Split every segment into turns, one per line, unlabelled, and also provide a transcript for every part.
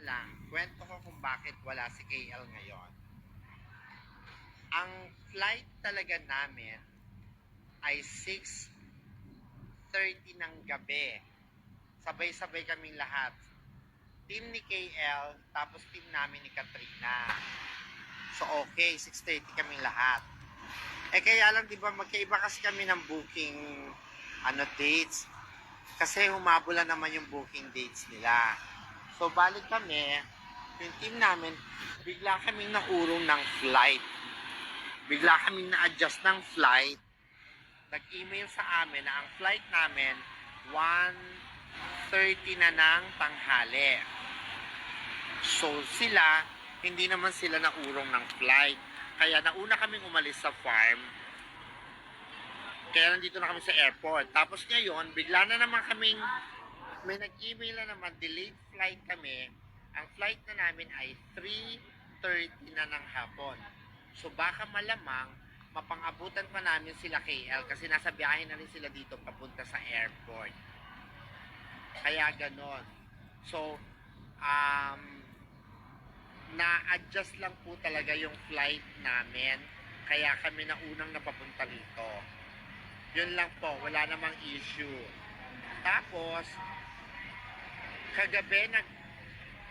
lang, kwento ko kung bakit wala si KL ngayon. Ang flight talaga namin ay 6:30 ng gabi. Sabay-sabay kaming lahat. Team ni KL, tapos team namin ni Katrina. So okay, 6:30 kaming lahat. Kaya lang 'di ba magkaiba kasi kami ng booking dates. Kasi humabol naman yung booking dates nila. So balik kami, yung team namin, bigla kaming naurong ng flight. Bigla kaming na-adjust ng flight. Nag-email sa amin na ang flight namin 1:30 na ng tanghali. So sila, hindi naman sila naurong ng flight. Kaya nauna kaming umalis sa farm. Kaya nandito na kami sa airport. Tapos ngayon, bigla na naman kaming, may nag-email na naman, delayed flight kami. Ang flight na namin ay 3:30 na ng hapon. So baka malamang, mapang-abutan pa namin sila KL kasi nasa biyahe na rin sila dito papunta sa airport. Kaya ganon. So, na-adjust lang po talaga yung flight namin. Kaya kami na unang napapunta rito. Yun lang po, wala namang issue. Tapos, kagabi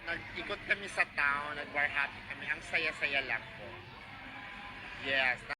nag-ikot kami sa town, nag-bar happy kami. Ang saya-saya lang po. Yes.